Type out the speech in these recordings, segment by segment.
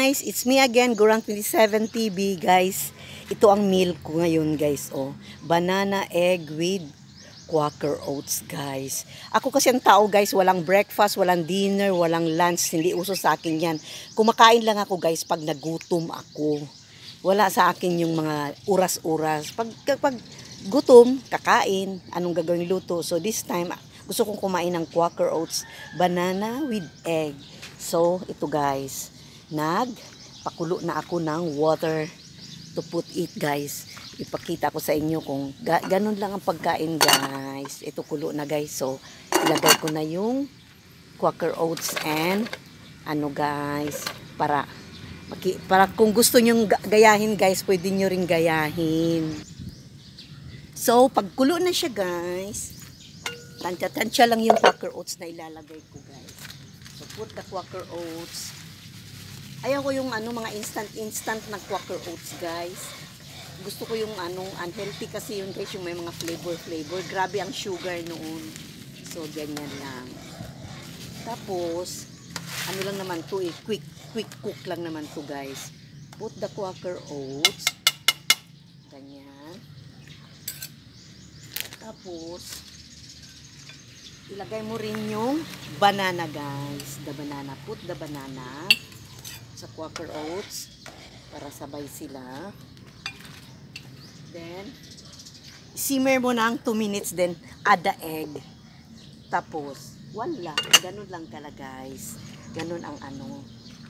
guys, it's me again, Gurang27 TV guys. Ito ang meal ko ngayon guys, oh. Banana egg with Quaker oats guys. Ako kasi ang tao guys, walang breakfast, walang dinner, walang lunch, hindi uso sa akin yan. Kumakain lang ako guys pag nagutom ako. Wala sa akin yung mga oras-oras. Pag gutom, kakain, anong gagawin luto. So this time, gusto kong kumain ng Quaker oats, banana with egg. So, ito guys, nagpakulo na ako ng water to put it guys. Ipakita ko sa inyo kung ganun lang ang pagkain guys. Ito kulo na guys. So, ilagay ko na yung Quaker oats and ano guys, para kung gusto nyong gayahin guys, pwede nyo ring gayahin. So, pagkulo na siya guys, tansya-tansya lang yung Quaker oats na ilalagay ko guys. So, put the Quaker oats. Ayaw ko yung mga instant na Quaker oats guys. Gusto ko yung unhealthy kasi yun guys, yung may mga flavor. Grabe ang sugar noon. So, ganyan lang. Tapos, ano lang naman to quick cook lang naman to guys. Put the Quaker oats. Ganyan. Tapos, ilagay mo rin yung banana guys. The banana. Put the banana sa Quaker oats para sabay sila. Then, simmer mo na ang 2 minutes. Then, add the egg. Tapos, wala. Ganun lang kala guys. Ganun ang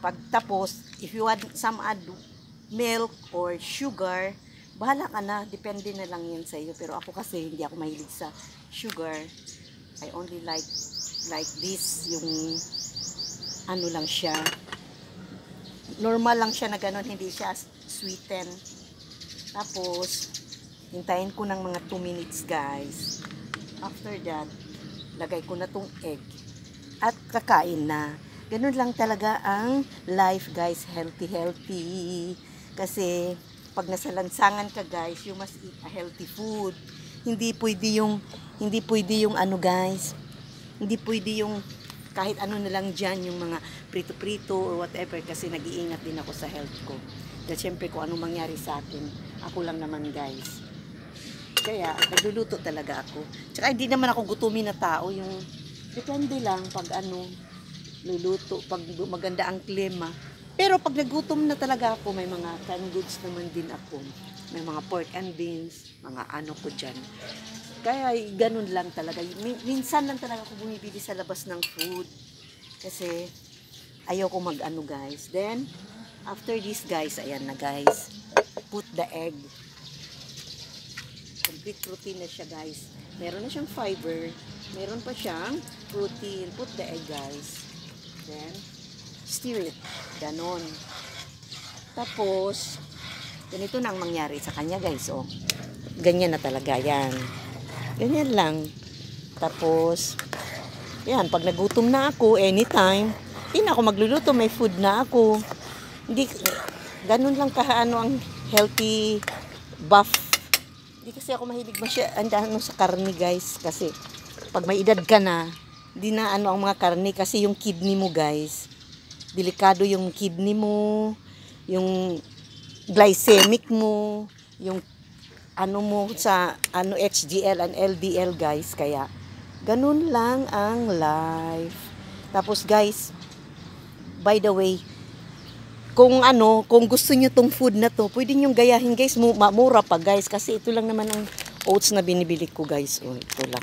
Pagtapos, if you add milk or sugar, bahala ka na. Depende na lang yan sa iyo. Pero ako kasi, hindi ako mahilig sa sugar. I only like this, yung lang siya. Normal lang siya na ganun, hindi siya sweeten. Tapos, hintayin ko ng mga 2 minutes guys. After that, lagay ko na tong egg. At kakain na. Ganun lang talaga ang life guys, healthy. Kasi, pag nasa lansangan ka guys, you must eat a healthy food. Hindi pwede yung guys, hindi pwede yung kahit ano na lang dyan, yung mga prito-prito or whatever, kasi nag-iingat din ako sa health ko. Dahil syempre kung anong mangyari sa akin, ako lang naman guys. Kaya nagluluto talaga ako. Tsaka hindi naman ako gutumin na tao, yung depende lang pag luluto, pag maganda ang klima. Pero pag nagutom na talaga ako, may mga canned goods naman din ako. May mga pork and beans, mga ko dyan. Kaya ganun lang talaga. Minsan lang talaga ako bumibili sa labas ng food. Kasi ayaw ko guys. Then, after this guys, ayan na guys. Put the egg. Complete protein na siya guys. Meron na siyang fiber. Meron pa siyang protein. Put the egg guys. Then, stir it. Ganon. Tapos, ganito na ang mangyari sa kanya guys. Oh. Ganyan na talaga. Yan. Ganyan lang. Tapos, yan. Pag nagutom na ako, anytime, hindi na ako magluluto. May food na ako. Hindi, ganun lang ang healthy buff. Hindi kasi ako mahilig sa karne guys. Kasi, pag may edad ka na, hindi na ang mga karne. Kasi yung kidney mo guys, delikado yung kidney mo, yung glycemic mo, yung mo sa HDL and LDL guys. Kaya ganun lang ang life. Tapos guys, by the way, kung gusto niyo tong food na to, pwede niyo gayahin guys, mura pa guys, kasi ito lang naman ang oats na binibili ko guys. Oh, ito lang.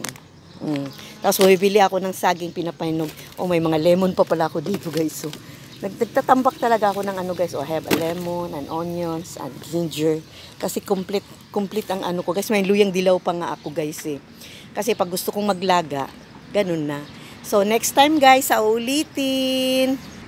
Tapos bibili ako ng saging pinapahinog. Oh, may mga lemon pa pala ako dito guys. So, nagtatambak talaga ako ng guys. Oh, I have a lemon and onions and ginger. Kasi complete ang ko guys. May luyang dilaw pa nga ako guys eh. Kasi pag gusto kong maglaga, ganun na. So next time guys, sa ulitin.